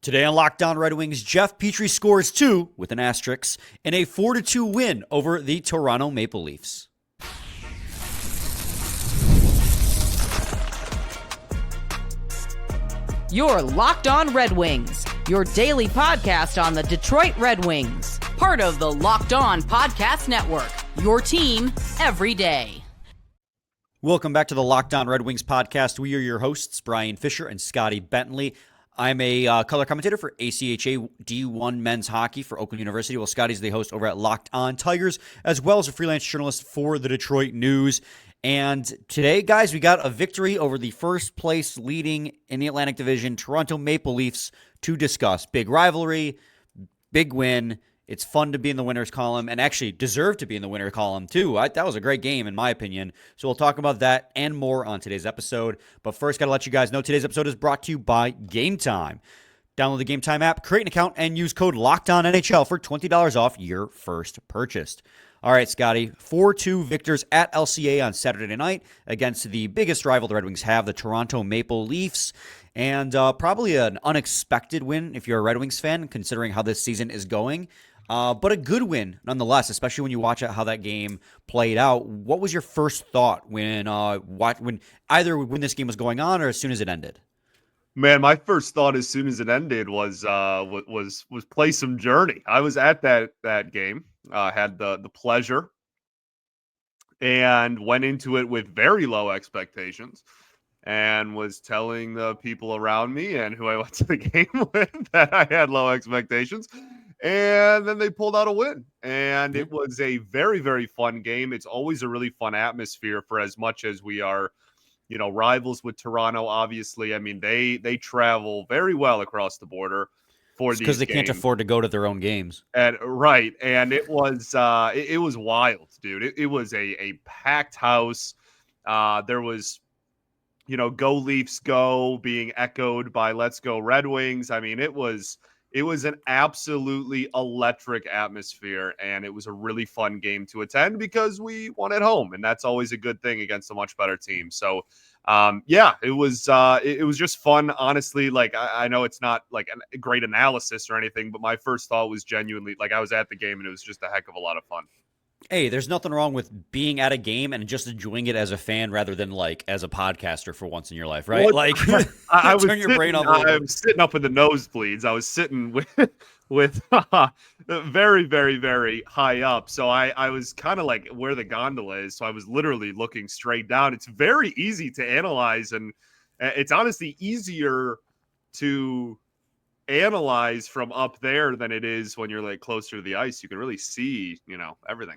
Today on Locked On Red Wings, Jeff Petry scores 2 with an asterisk in a 4-2 win over the Toronto Maple Leafs. You're Locked On Red Wings, your daily podcast on the Detroit Red Wings. Part of the Locked On Podcast Network, your team every day. Welcome back to the Locked On Red Wings podcast. We are your hosts, Brian Fisher and Scotty Bentley. I'm a color commentator for ACHA D1 men's hockey for Oakland University, while Scotty's the host over at Locked On Tigers, as well as a freelance journalist for the Detroit News. And today, guys, we got a victory over the first place leading in the Atlantic Division, Toronto Maple Leafs, to discuss. Big rivalry, big win. It's fun to be in the winner's column, and actually deserve to be in the winner's column, too. That was a great game, in my opinion. So we'll talk about that and more on today's episode. But first, got to let you guys know today's episode is brought to you by Game Time. Download the Game Time app, create an account, and use code LOCKEDONNHL for $20 off your first purchase. All right, Scotty, 4-2 victors at LCA on Saturday night against the biggest rival the Red Wings have, the Toronto Maple Leafs. And probably an unexpected win if you're a Red Wings fan, considering how this season is going. But a good win nonetheless, especially when you watch how that game played out. What was your first thought when this game was going on or as soon as it ended? Man, my first thought as soon as it ended was play some Journey. I was at that game, had the pleasure, and went into it with very low expectations, and was telling the people around me and who I went to the game with that I had low expectations. And then they pulled out a win, and it was a very, very fun game. It's always a really fun atmosphere for as much as we are, rivals with Toronto. Obviously, I mean, they travel very well across the border for these games. Because they can't afford to go to their own games. And it was it was wild, dude. It was a packed house. There was, "Go Leafs, go" being echoed by "Let's go Red Wings." I mean, it was an absolutely electric atmosphere, and it was a really fun game to attend because we won at home, and that's always a good thing against a much better team. So, it was just fun, honestly. Like, I know it's not like a great analysis or anything, but my first thought was genuinely, like, I was at the game, and it was just a heck of a lot of fun. Hey, there's nothing wrong with being at a game and just enjoying it as a fan rather than like as a podcaster for once in your life, right? Well, I was sitting up in the nosebleeds. I was sitting with very, very, very high up. So I was kind of like where the gondola is. So I was literally looking straight down. It's very easy to analyze, and it's honestly easier to analyze from up there than it is when you're like closer to the ice. You can really see, everything.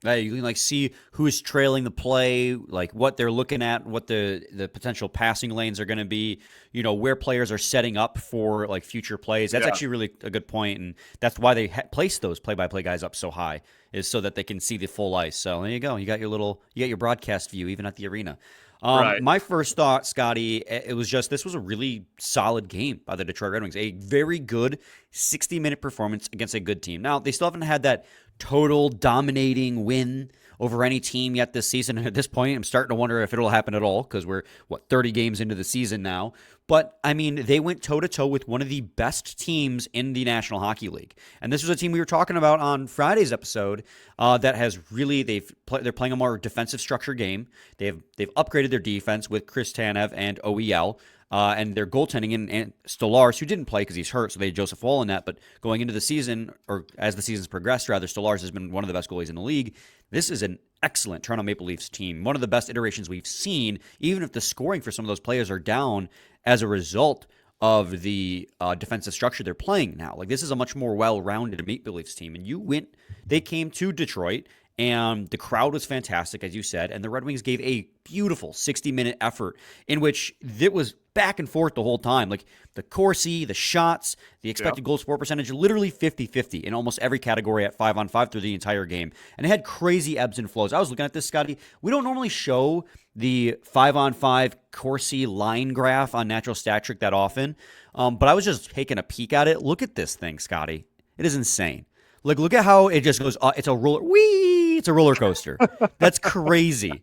You can like see who's trailing the play, like what they're looking at, what the potential passing lanes are going to be, where players are setting up for like future plays. That's actually really a good point, and that's why they place those play-by-play guys up so high, is so that they can see the full ice. So there you go. You got your broadcast view even at the arena. Right. My first thought, Scotty, it was just this was a really solid game by the Detroit Red Wings. A very good 60-minute performance against a good team. Now, they still haven't had that total dominating win over any team yet this season. And at this point, I'm starting to wonder if it'll happen at all because we're, 30 games into the season now. But, I mean, they went toe-to-toe with one of the best teams in the National Hockey League. And this was a team we were talking about on Friday's episode that has really, they're playing a more defensive structure game. They've upgraded their defense with Chris Tanev and OEL. And their goaltending and Stolarz, who didn't play because he's hurt, so they had Joseph Woll in that. But going into the season, or as the season's progressed, rather, Stolarz has been one of the best goalies in the league. This is an excellent Toronto Maple Leafs team, one of the best iterations we've seen, even if the scoring for some of those players are down as a result of the defensive structure they're playing now. Like, this is a much more well-rounded Maple Leafs team. And they came to Detroit, and the crowd was fantastic, as you said, and the Red Wings gave a beautiful 60-minute effort in which it was back and forth the whole time. Like the Corsi, the shots, the expected goal support percentage, literally 50-50 in almost every category at 5-on-5 through the entire game. And it had crazy ebbs and flows. I was looking at this, Scotty. We don't normally show the 5-on-5 Corsi line graph on Natural Stat Trick that often, but I was just taking a peek at it. Look at this thing, Scotty. It is insane. Look at how it just goes. It's a roller coaster. That's crazy.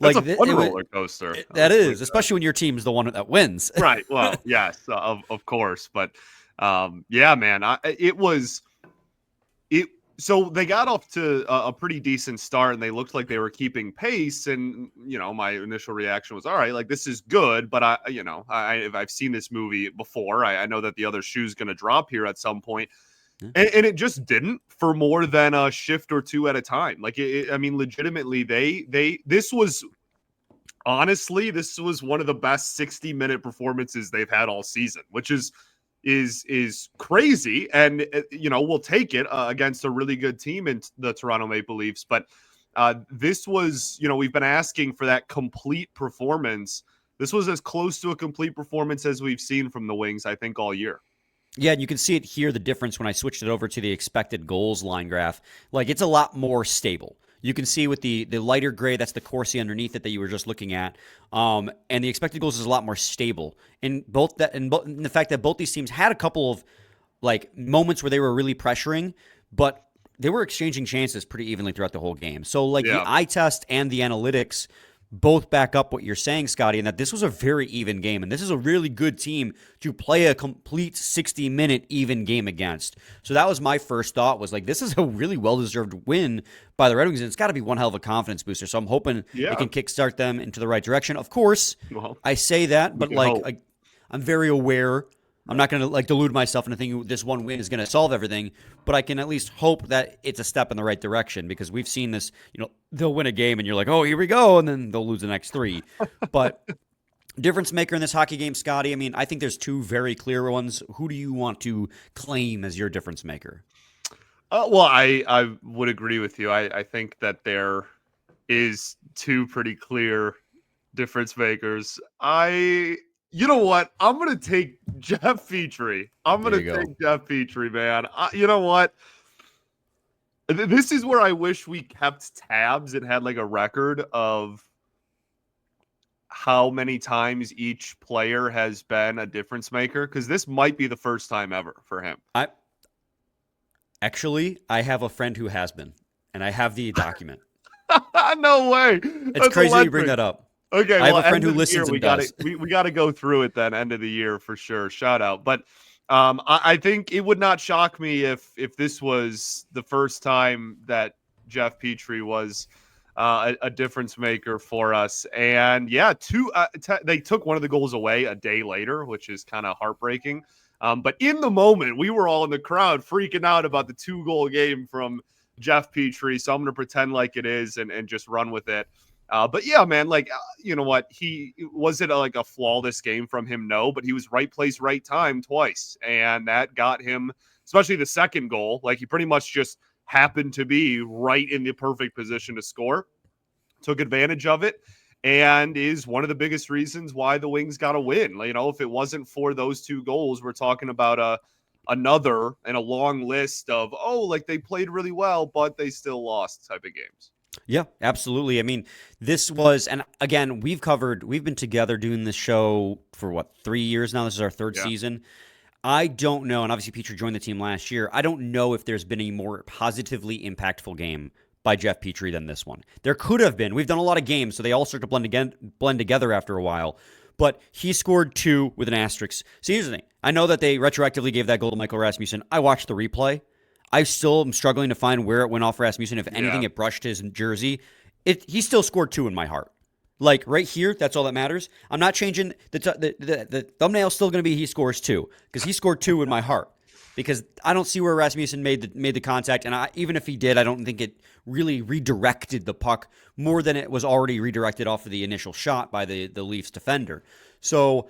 That's Like a fun roller coaster. That is, especially when your team's the one that wins. Right. Well, yes, of course. But yeah, man, it was it. So they got off to a pretty decent start, and they looked like they were keeping pace. And my initial reaction was, all right, like this is good. But I've seen this movie before. I know that the other shoe's going to drop here at some point. And it just didn't for more than a shift or two at a time. Like, I mean, legitimately, this was honestly one of the best 60-minute performances they've had all season, which is crazy. And, we'll take it against a really good team in the Toronto Maple Leafs. But this was, we've been asking for that complete performance. This was as close to a complete performance as we've seen from the Wings, I think, all year. Yeah, and you can see it here, the difference when I switched it over to the expected goals line graph. Like, it's a lot more stable. You can see with the lighter gray, that's the Corsi underneath it that you were just looking at. And the expected goals is a lot more stable. And the fact that both these teams had a couple of like moments where they were really pressuring, but they were exchanging chances pretty evenly throughout the whole game. So like the eye test and the analytics both back up what you're saying, Scotty, and that this was a very even game. And this is a really good team to play a complete 60-minute even game against. So that was my first thought, was like, this is a really well-deserved win by the Red Wings, and it's got to be one hell of a confidence booster. So I'm hoping it can kickstart them into the right direction. Of course, I say that, but like I'm very aware. I'm not going to like delude myself into thinking this one win is going to solve everything, but I can at least hope that it's a step in the right direction, because we've seen this, they'll win a game and you're like, oh, here we go, and then they'll lose the next three. But difference maker in this hockey game, Scotty, I mean, I think there's two very clear ones. Who do you want to claim as your difference maker? Well, I would agree with you. I think that there is two pretty clear difference makers. You know what? I'm going to take Jeff Petry. I'm going to take Jeff Petry, man. You know what? This is where I wish we kept tabs and had like a record of how many times each player has been a difference maker, because this might be the first time ever for him. I have a friend who has been, and I have the document. No way. It's crazy electric. You bring that up. Okay, I have a friend who listens and does. We got to go through it then, end of the year for sure. Shout out. But I think it would not shock me if this was the first time that Jeff Petry was a difference maker for us. And yeah, they took one of the goals away a day later, which is kind of heartbreaking. But in the moment, we were all in the crowd freaking out about the 2-goal game from Jeff Petry. So I'm going to pretend like it is and just run with it. But yeah, man, like, you know what? Was it like a flawless game from him? No, but he was right place, right time twice. And that got him, especially the second goal. Like, he pretty much just happened to be right in the perfect position to score, took advantage of it, and is one of the biggest reasons why the Wings got a win. If it wasn't for those 2 goals, we're talking about another in a long list of, they played really well, but they still lost type of games. Yeah, absolutely. I mean, this was, and again, we've been together doing this show for 3 years now. This is our third season. I don't know, and obviously Petry joined the team last year. I don't know if there's been a more positively impactful game by Jeff Petry than this one. There could have been. We've done a lot of games, so they all start to blend together after a while. But he scored 2 with an asterisk. So here's the thing. I know that they retroactively gave that goal to Michael Rasmussen. I watched the replay. I still am struggling to find where it went off Rasmussen. If anything, it brushed his jersey. He still scored 2 in my heart. Like, right here, that's all that matters. I'm not changing. The thumbnail's still going to be he scores 2, because he scored 2 in my heart. Because I don't see where Rasmussen made the contact, and even if he did, I don't think it really redirected the puck more than it was already redirected off of the initial shot by the Leafs defender. So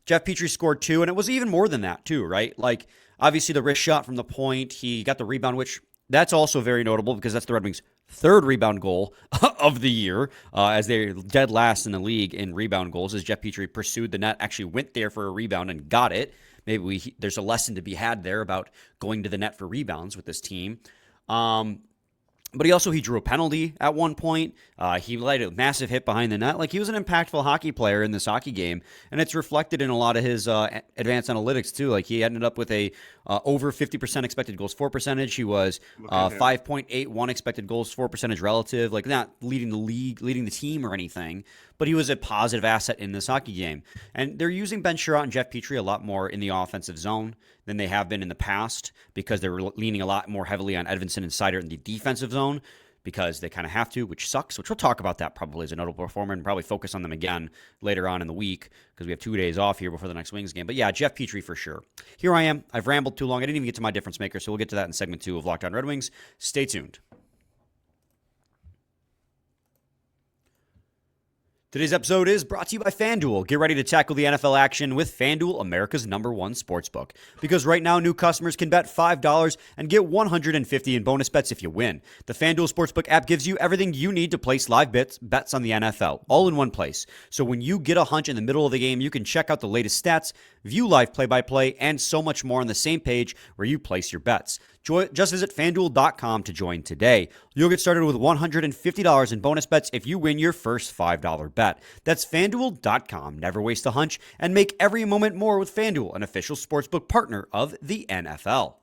Jeff Petry scored 2, and it was even more than that too, right? Like, obviously the wrist shot from the point, he got the rebound, which that's also very notable because that's the Red Wings' 3rd rebound goal of the year, as they're dead last in the league in rebound goals, as Jeff Petry pursued the net, actually went there for a rebound and got it. Maybe there's a lesson to be had there about going to the net for rebounds with this team. But But he drew a penalty at one point. He led a massive hit behind the net. Like, he was an impactful hockey player in this hockey game, and it's reflected in a lot of his advanced analytics too. Like, he ended up with a over 50% expected goals for percentage. He was 5.81 expected goals for percentage relative. Like, not leading the league, leading the team or anything, but he was a positive asset in this hockey game. And they're using Ben Sherratt and Jeff Petry a lot more in the offensive zone than they have been in the past, because they were leaning a lot more heavily on Edvinsson and Seider in the defensive zone, because they kind of have to, which sucks, which we'll talk about that probably as a notable performer and probably focus on them again later on in the week, because we have 2 days off here before the next Wings game. But yeah, Jeff Petry for sure. Here I am. I've rambled too long. I didn't even get to my difference maker, so we'll get to that in segment 2 of Locked On Red Wings. Stay tuned. Today's episode is brought to you by FanDuel. Get ready to tackle the NFL action with FanDuel, America's #1 sportsbook. Because right now, new customers can bet $5 and get $150 in bonus bets if you win. The FanDuel Sportsbook app gives you everything you need to place live bets on the NFL, all in one place. So when you get a hunch in the middle of the game, you can check out the latest stats, view live play-by-play, and so much more on the same page where you place your bets. Just visit FanDuel.com to join today. You'll get started with $150 in bonus bets if you win your first $5 bet. That's FanDuel.com. Never waste a hunch and make every moment more with FanDuel, an official sportsbook partner of the NFL.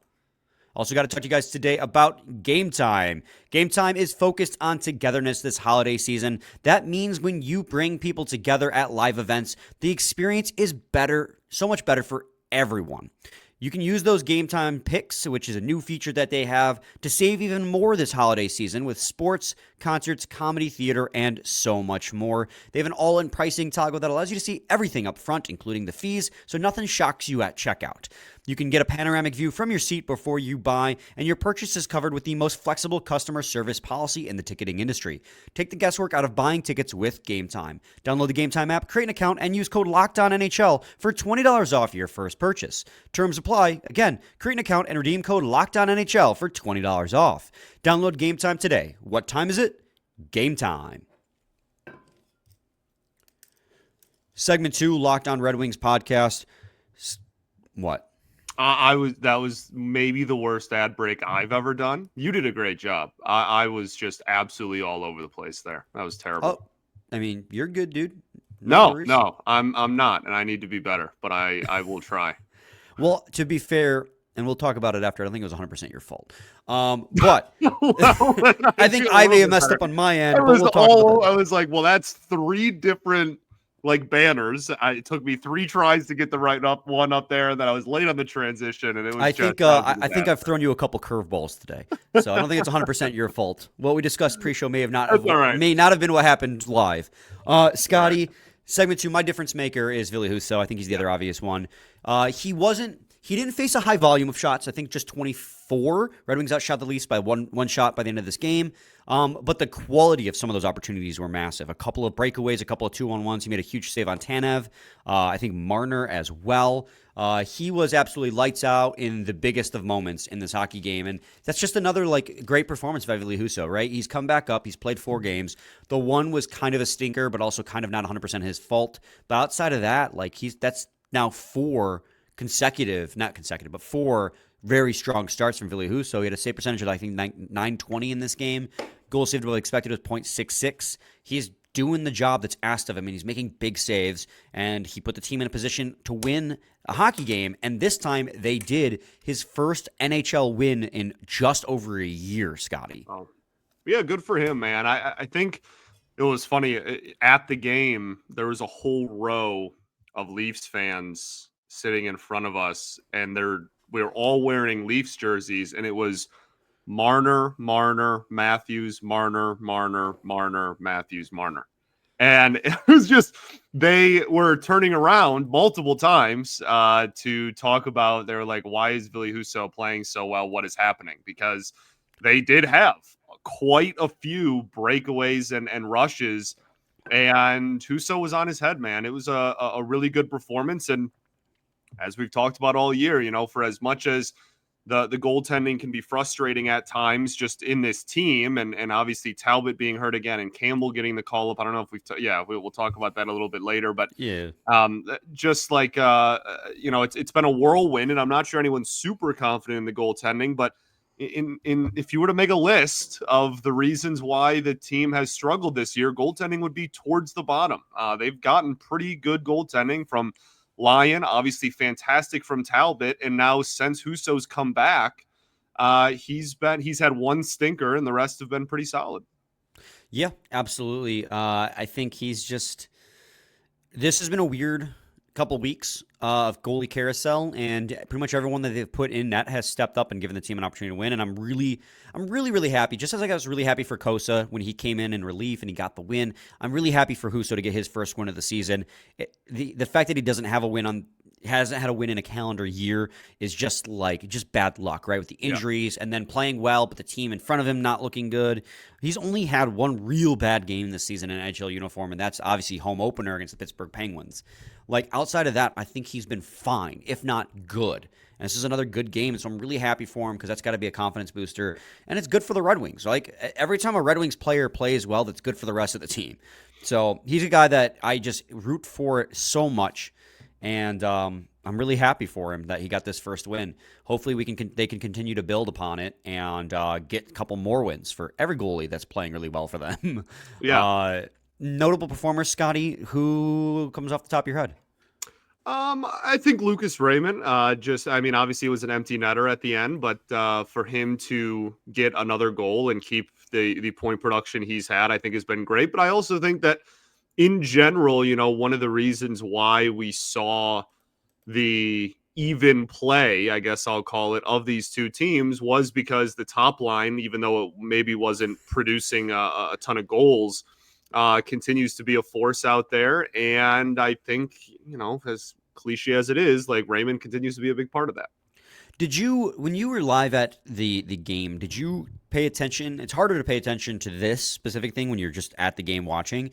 Also got to talk to you guys today about Game Time. Game Time is focused on togetherness this holiday season. That means when you bring people together at live events, the experience is better, so much better for everyone. You can use those Game Time picks, which is a new feature that they have, to save even more this holiday season with sports, concerts, comedy, theater, and so much more. They have an all-in pricing toggle that allows you to see everything up front, including the fees, so nothing shocks you at checkout. You can get a panoramic view from your seat before you buy, and your purchase is covered with the most flexible customer service policy in the ticketing industry. Take the guesswork out of buying tickets with Game Time. Download the Game Time app, create an account, and use code LOCKEDONNHL for $20 off your first purchase. Terms apply. Again, create an account and redeem code LOCKEDONNHL for $20 off. Download Game Time today. What time is it? Game time. Segment 2, Locked On Red Wings podcast. What? That was maybe the worst ad break I've ever done. You did a great job. I was just absolutely all over the place there. That was terrible. Oh, I mean, you're good, dude. No, I'm not, and I need to be better, but I will try. Well, to be fair, and we'll talk about it after, I don't think it was 100% your fault. But I think I may have messed up on my end. I was like, well, that's 3 different banners. It took me 3 tries to get the right one up there, and then I was late on the transition, and it was. I think I've thrown you a couple curveballs today, so I don't think it's 100% your fault. What we discussed pre-show may not have been what happened live. Scotty, right. Segment 2, my difference maker is Ville Husso. I think he's the other obvious one. He didn't face a high volume of shots. I think just 24. Red Wings outshot the Leafs by one shot by the end of this game. But the quality of some of those opportunities were massive. A couple of breakaways, a couple of 2-on-1s. He made a huge save on Tanev. I think Marner as well. He was absolutely lights out in the biggest of moments in this hockey game. And that's just another great performance by Ville Husso, right? He's come back up. He's played 4 games. The one was kind of a stinker, but also kind of not 100% his fault. But outside of that, that's now 4 very strong starts from Ville Husso. He had a save percentage of, I think, 920 in this game. Goal saved above expected was .66. He's doing the job that's asked of him, and he's making big saves, and he put the team in a position to win a hockey game, and this time they did. His first NHL win in just over a year, Scotty. Oh, yeah, good for him, man. I think it was funny. At the game, there was a whole row of Leafs fans sitting in front of us, and we were all wearing Leafs jerseys, and it was Marner, Matthews, Marner, Matthews, Marner. And it was just, they were turning around multiple times to talk about, they were like, why is Ville Husso playing so well? What is happening? Because they did have quite a few breakaways and rushes, and Husso was on his head, man. It was a really good performance, and as we've talked about all year, for as much as the goaltending can be frustrating at times just in this team, and obviously Talbot being hurt again and Campbell getting the call up. I don't know if we'll talk about that a little bit later, but yeah, just it's been a whirlwind, and I'm not sure anyone's super confident in the goaltending, but in if you were to make a list of the reasons why the team has struggled this year, goaltending would be towards the bottom. They've gotten pretty good goaltending from Lyon, obviously fantastic from Talbot, and now since Husso's come back, he's had one stinker, and the rest have been pretty solid. Yeah, absolutely. I think this has been a weird couple weeks of goalie carousel, and pretty much everyone that they've put in net has stepped up and given the team an opportunity to win. And I'm really happy. Just as I was really happy for Kosa when he came in relief and he got the win, I'm really happy for Husso to get his first win of the season. The fact that he hasn't had a win in a calendar year is just bad luck, right? With the injuries and then playing well, but the team in front of him not looking good. He's only had one real bad game this season in an NHL uniform, and that's obviously home opener against the Pittsburgh Penguins. Outside of that, I think he's been fine, if not good. And this is another good game, so I'm really happy for him because that's got to be a confidence booster. And it's good for the Red Wings. Every time a Red Wings player plays well, that's good for the rest of the team. So he's a guy that I just root for so much. And I'm really happy for him that he got this first win. Hopefully they can continue to build upon it and get a couple more wins for every goalie that's playing really well for them. Yeah. Notable performers, Scotty, who comes off the top of your head? I think Lucas Raymond, obviously it was an empty netter at the end, but for him to get another goal and keep the point production he's had, I think has been great. But I also think that in general, one of the reasons why we saw the even play, I guess I'll call it, of these two teams was because the top line, even though it maybe wasn't producing a ton of goals, continues to be a force out there. And I think, as cliche as it is, Raymond continues to be a big part of that. When you were live at the game, did you pay attention? It's harder to pay attention to this specific thing when you're just at the game watching.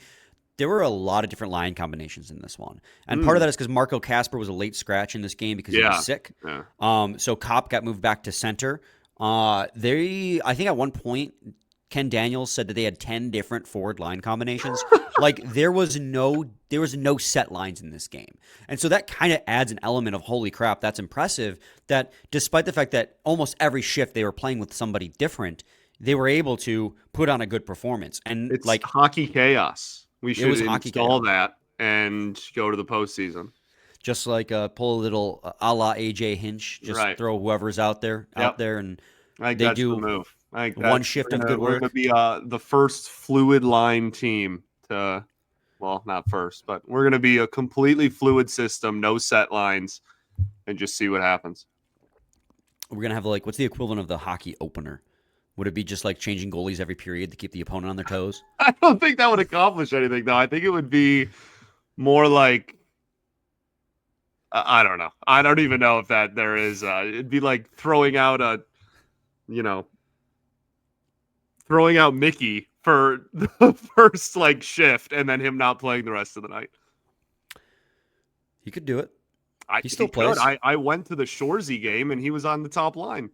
There were a lot of different line combinations in this one. And part of that is because Marco Kasper was a late scratch in this game because he was sick. Yeah. So Kopp got moved back to center. I think at one point, Ken Daniels said that they had 10 different forward line combinations. There was no set lines in this game. And so that kind of adds an element of holy crap, that's impressive, that despite the fact that almost every shift they were playing with somebody different, they were able to put on a good performance. And it's hockey chaos. We should install that and go to the postseason. Just pull a little a la AJ Hinch, just throw whoever's out there, and they do the move. One shift of good work. We're going to be the first fluid line team to, well, not first, but we're going to be a completely fluid system, no set lines, and just see what happens. We're going to have what's the equivalent of the hockey opener? Would it be just changing goalies every period to keep the opponent on their toes? I don't think that would accomplish anything, though. I think it would be more I don't know. I don't even know if that there is. It'd be like throwing out Mickey for the first shift and then him not playing the rest of the night. He could do it. He still plays. I went to the Shoresy game and he was on the top line.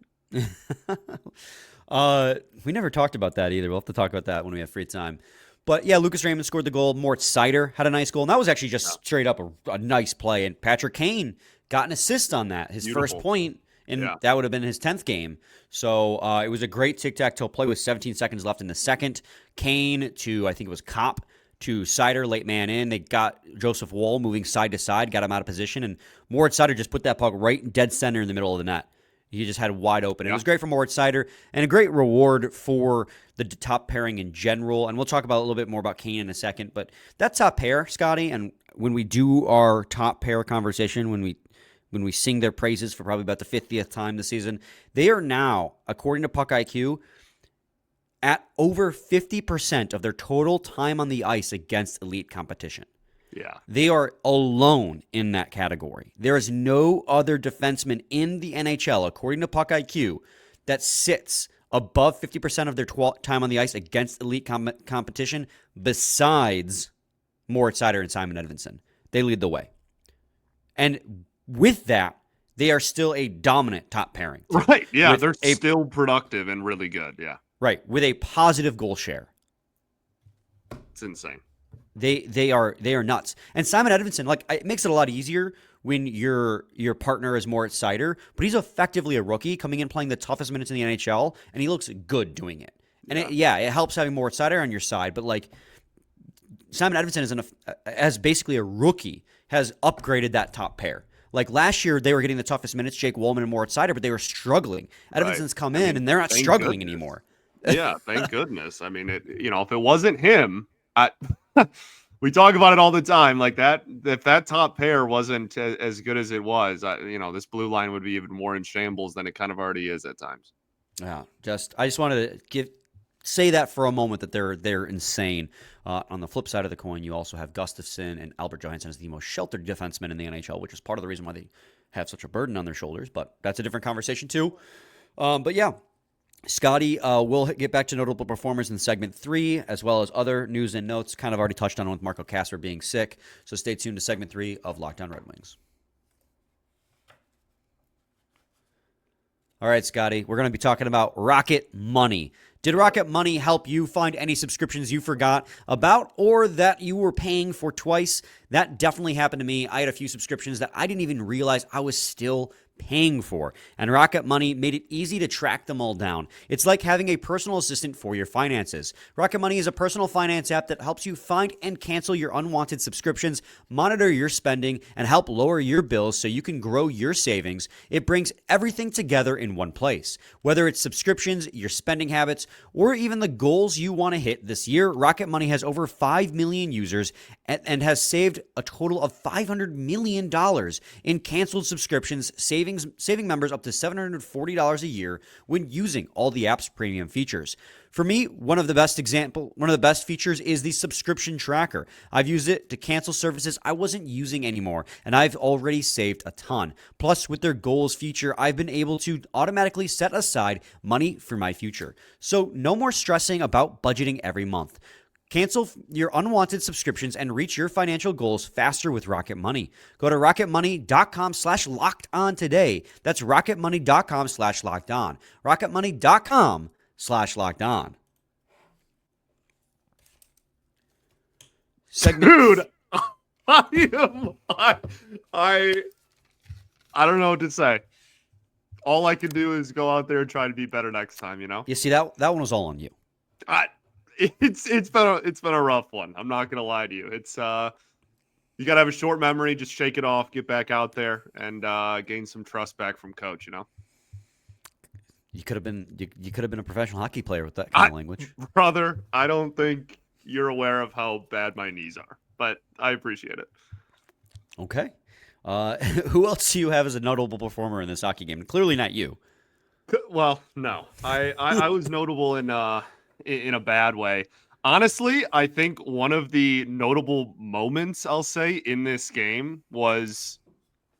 We never talked about that either. We'll have to talk about that when we have free time. But yeah, Lucas Raymond scored the goal. Mort Seider had a nice goal. And that was actually just straight up a nice play. And Patrick Kane got an assist on that. His first point, and that would have been his 10th game. So it was a great tic-tac-toe play with 17 seconds left in the second. Kane to, I think it was Kopp, to Seider, late man in. They got Joseph Woll moving side to side, got him out of position. And Mort Seider just put that puck right dead center in the middle of the net. He just had wide open. It was great for Moritz Seider and a great reward for the top pairing in general. And we'll talk about a little bit more about Kane in a second. But that top pair, Scotty, and when we do our top pair conversation, when we sing their praises for probably about the 50th time this season, they are now, according to Puck IQ, at over 50% of their total time on the ice against elite competition. Yeah. They are alone in that category. There is no other defenseman in the NHL, according to Puck IQ, that sits above 50% of their time on the ice against elite competition besides Moritz Seider and Simon Edvinsson. They lead the way. And with that, they are still a dominant top pairing. Right, yeah. They're still productive and really good, yeah. Right, with a positive goal share. It's insane. They are nuts. And Simon Edvinsson, it makes it a lot easier when your partner is Moritz Seider, but he's effectively a rookie coming in playing the toughest minutes in the NHL, and he looks good doing it. And it helps having Moritz Seider on your side, but like Simon Edvinsson as basically a rookie has upgraded that top pair. Like last year, they were getting the toughest minutes, Jake Wollman and Moritz Seider, but they were struggling. Edvinsson's come in, and they're not struggling anymore. Yeah, thank goodness. I mean, if it wasn't him, we talk about it all the time. Like that, if that top pair wasn't as good as it was, this blue line would be even more in shambles than it kind of already is at times. Yeah, I just wanted to say that for a moment that they're insane. On the flip side of the coin, you also have Gustafsson and Albert Johansson as the most sheltered defensemen in the NHL, which is part of the reason why they have such a burden on their shoulders. But that's a different conversation too. But yeah, Scotty, we'll get back to notable performers in segment 3, as well as other news and notes. Kind of already touched on with Marco Kasper being sick. So stay tuned to segment 3 of Locked On Red Wings. All right, Scotty, we're going to be talking about Rocket Money. Did Rocket Money help you find any subscriptions you forgot about or that you were paying for twice? That definitely happened to me. I had a few subscriptions that I didn't even realize I was still paying for, and Rocket Money made it easy to track them all down. It's like having a personal assistant for your finances. Rocket Money is a personal finance app that helps you find and cancel your unwanted subscriptions, monitor your spending, and help lower your bills so you can grow your savings. It brings everything together in one place. Whether it's subscriptions, your spending habits, or even the goals you want to hit this year, Rocket Money has over 5 million users and has saved a total of $500 million in canceled subscriptions, saving members up to $740 a year when using all the app's premium features. For me, one of the best features is the subscription tracker. I've used it to cancel services I wasn't using anymore, and I've already saved a ton. Plus, with their goals feature, I've been able to automatically set aside money for my future. So no more stressing about budgeting every month. Cancel your unwanted subscriptions and reach your financial goals faster with Rocket Money. Go to rocketmoney.com/lockedon today. That's rocketmoney.com/lockedon. rocketmoney.com/lockedon. Dude, I don't know what to say. All I can do is go out there and try to be better next time, You see, that one was all on you. It's been a rough one. I'm not gonna lie to you. It's you gotta have a short memory, just shake it off, get back out there, and gain some trust back from coach. You could have been a professional hockey player with that kind of language, brother. I don't think you're aware of how bad my knees are, but I appreciate it. Okay. Who else do you have as a notable performer in this hockey game? Clearly not you. Well, no, I was notable in a bad way. Honestly, I think one of the notable moments I'll say in this game was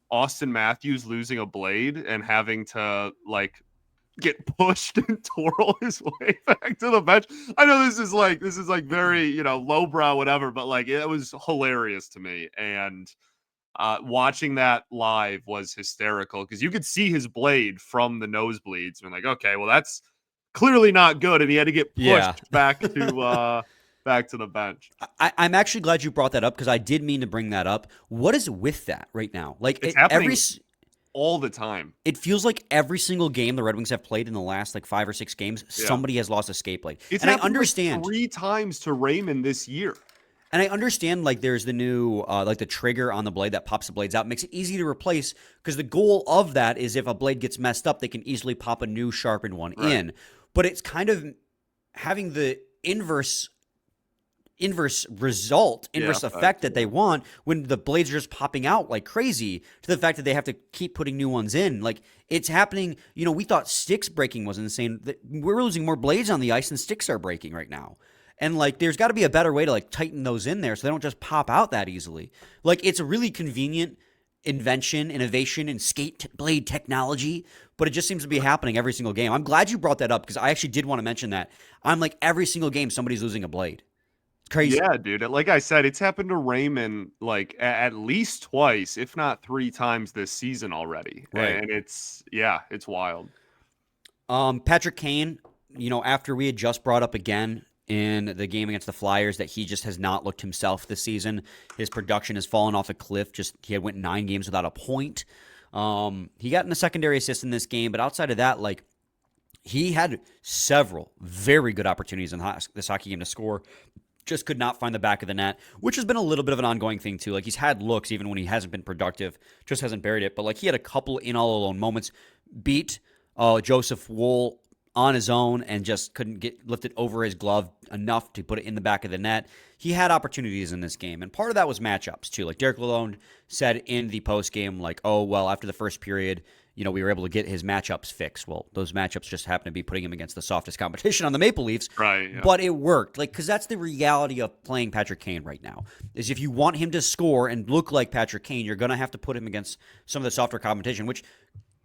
Austin Matthews losing a blade and having to get pushed and twirl his way back to the bench. I know this is very, lowbrow, whatever, but it was hilarious to me. And watching that live was hysterical because you could see his blade from the nosebleeds. And okay, well, that's clearly not good. And he had to get pushed back to the bench. I'm actually glad you brought that up because I did mean to bring that up. What is with that right now? It's happening all the time. It feels like every single game the Red Wings have played in the last 5 or 6 games, somebody has lost a skate blade. And I understand 3 times to Raymond this year. And I understand there's the new the trigger on the blade that pops the blades out, makes it easy to replace because the goal of that is if a blade gets messed up, they can easily pop a new sharpened one in. But it's kind of having the inverse effect that they want when the blades are just popping out like crazy to the fact that they have to keep putting new ones in. It's happening. We thought sticks breaking was insane. We're losing more blades on the ice than sticks are breaking right now. And there's got to be a better way to tighten those in there so they don't just pop out that easily. It's a really convenient innovation in skate blade technology, but it just seems to be happening every single game. I'm glad you brought that up because I actually did want to mention that. I'm every single game somebody's losing a blade. Crazy. Yeah, dude. Like I said, it's happened to Raymond at least twice, if not 3 times this season already. Right. And it's wild. Patrick Kane, after we had just brought up again, in the game against the Flyers that he just has not looked himself this season. His production has fallen off a cliff. He went 9 games without a point. He got in a secondary assist in this game, but outside of that, like, he had several very good opportunities in this hockey game to score. Just could not find the back of the net, which has been a little bit of an ongoing thing too. Like, he's had looks even when he hasn't been productive, just hasn't buried it. But like, he had a couple in all alone moments, beat Joseph Woll on his own and just couldn't get lifted over his glove enough to put it in the back of the net. He had opportunities in this game, and part of that was matchups too. Like Derek Lalonde said in the post game, like, oh well, after the first period, we were able to get his matchups fixed. Well, those matchups just happened to be putting him against the softest competition on the Maple Leafs. Right. Yeah. But it worked. Like, because that's the reality of playing Patrick Kane right now, is if you want him to score and look like Patrick Kane, you're going to have to put him against some of the softer competition, which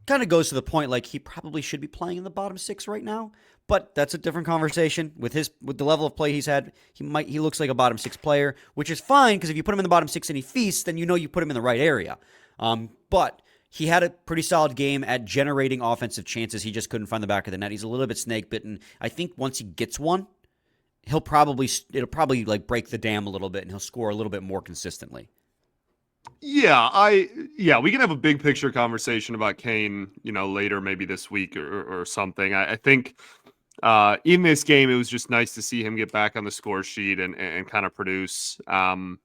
kind of goes to the point, like, he probably should be playing in the bottom 6 right now. But that's a different conversation. With the level of play he's had, he looks like a bottom 6 player, which is fine, because if you put him in the bottom 6 and he feasts, then you put him in the right area. But he had a pretty solid game at generating offensive chances. He just couldn't find the back of the net. He's a little bit snake bitten. I think once he gets one, it'll probably like break the dam a little bit, and he'll score a little bit more consistently. Yeah, we can have a big picture conversation about Kane, later, maybe this week or something. I think in this game, it was just nice to see him get back on the score sheet and kind of produce. I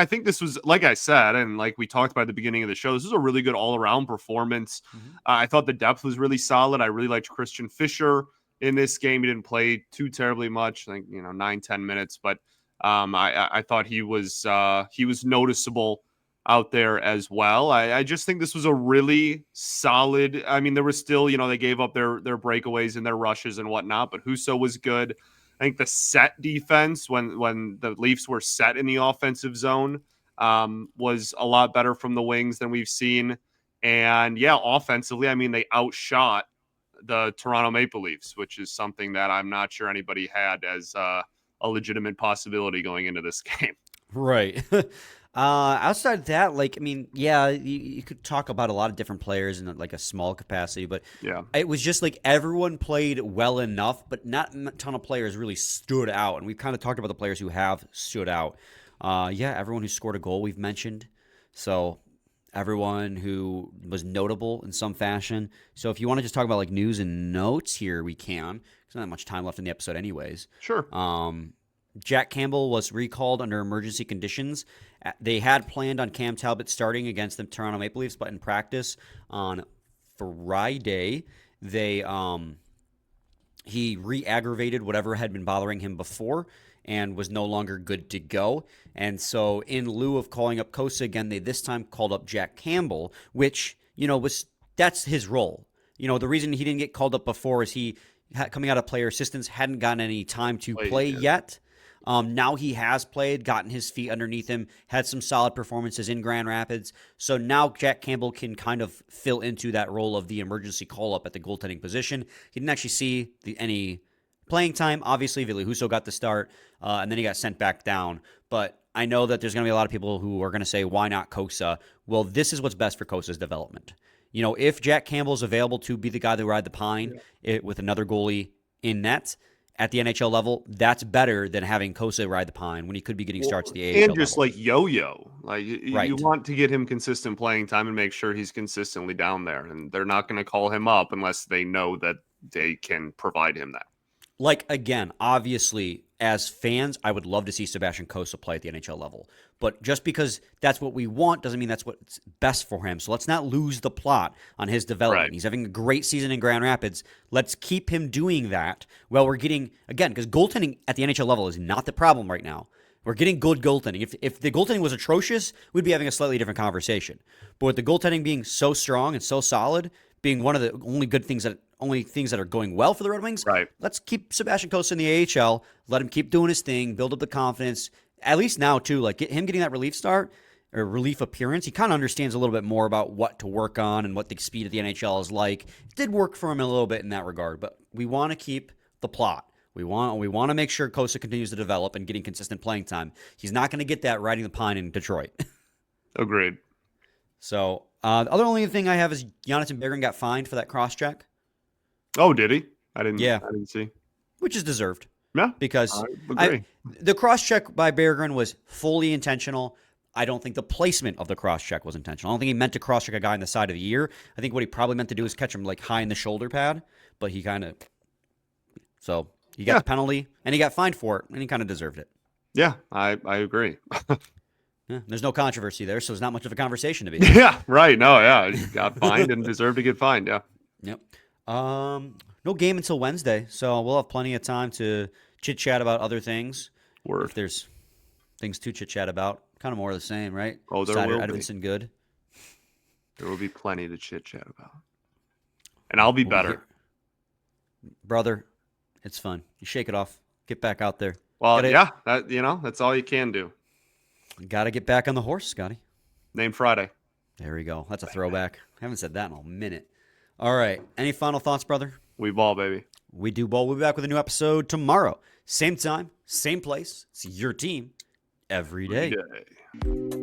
think this was, like I said, and like we talked about at the beginning of the show, this was a really good all-around performance. Mm-hmm. I thought the depth was really solid. I really liked Christian Fischer in this game. He didn't play too terribly much, I think, 9-10 minutes, but I thought he was noticeable out there as well. I just think this was a really solid. I mean, there was still, they gave up their breakaways and their rushes and whatnot, but Husso was good. I think the set defense, when the Leafs were set in the offensive zone, was a lot better from the wings than we've seen. And yeah, offensively, I mean, they outshot the Toronto Maple Leafs, which is something that I'm not sure anybody had as a legitimate possibility going into this game. Right. Outside of that, like, I mean, yeah, you could talk about a lot of different players in like a small capacity, but yeah, it was just like everyone played well enough, but not a ton of players really stood out. And we've kind of talked about the players who have stood out. Everyone who scored a goal we've mentioned. So everyone who was notable in some fashion. So if you want to just talk about like news and notes here, we can. There's not that much time left in the episode anyways. Sure. Jack Campbell was recalled under emergency conditions. They had planned on Cam Talbot starting against the Toronto Maple Leafs, but in practice on Friday, he re-aggravated whatever had been bothering him before and was no longer good to go. And so in lieu of calling up Kosa again, they this time called up Jack Campbell, which, that's his role. The reason he didn't get called up before is he, coming out of player assistance, hadn't gotten any time to play yet. Now he has played, gotten his feet underneath him, had some solid performances in Grand Rapids. So now Jack Campbell can kind of fill into that role of the emergency call-up at the goaltending position. He didn't actually see any playing time. Obviously, Ville Husso got the start, and then he got sent back down. But I know that there's going to be a lot of people who are going to say, why not Kosa? Well, this is what's best for Kosa's development. If Jack Campbell's available to be the guy to ride the pine with another goalie in net, at the NHL level, that's better than having Kosa ride the pine when he could be getting starts at the AHL and just level. like yo-yo. Like Right. You want to get him consistent playing time and make sure he's consistently down there. And they're not going to call him up unless they know that they can provide him that. Like, again, obviously, as fans, I would love to see Sebastian Kosa play at the NHL level. But just because that's what we want doesn't mean that's what's best for him. So let's not lose the plot on his development. Right. He's having a great season in Grand Rapids. Let's keep him doing that while we're getting, again, because goaltending at the NHL level is not the problem right now. We're getting good goaltending. If the goaltending was atrocious, we'd be having a slightly different conversation. But with the goaltending being so strong and so solid, being one of the only things that are going well for the Red Wings, right, let's keep Sebastian Kosa in the AHL, let him keep doing his thing, build up the confidence. At least now, too, like him getting that relief start or relief appearance, he kind of understands a little bit more about what to work on and what the speed of the NHL is like. It did work for him a little bit in that regard, but we want to keep the plot. We want to make sure Kosa continues to develop and getting consistent playing time. He's not going to get that riding the pine in Detroit. Agreed. So, the only thing I have is Jonathan Berggren got fined for that cross-check. Oh, did he? I didn't see. which is deserved. Yeah, Because I agree. the cross-check by Berggren was fully intentional. I don't think the placement of the cross-check was intentional. I don't think he meant to cross-check a guy on the side of the ear. I think what he probably meant to do is catch him like high in the shoulder pad, but he kind of... So he got the penalty, and he got fined for it, and he kind of deserved it. Yeah, I agree. Yeah, there's no controversy there, so it's not much of a conversation to be. Yeah, right. No, yeah, he got fined and deserved to get fined. Yeah. Yep. No game until Wednesday, so we'll have plenty of time to chit-chat about other things. Word. If there's things to chit-chat about. Kind of more of the same, right? Oh, there Cider, will be. Edmondson, good. There will be plenty to chit-chat about. And I'll be better. Brother, it's fun. You shake it off. Get back out there. Well, that's all you can do. Got to get back on the horse, Scotty. Name Friday. There we go. That's a throwback. I haven't said that in a minute. All right. Any final thoughts, brother? We ball, baby. We do ball. We'll be back with a new episode tomorrow. Same time, same place. It's your team every day. Every day.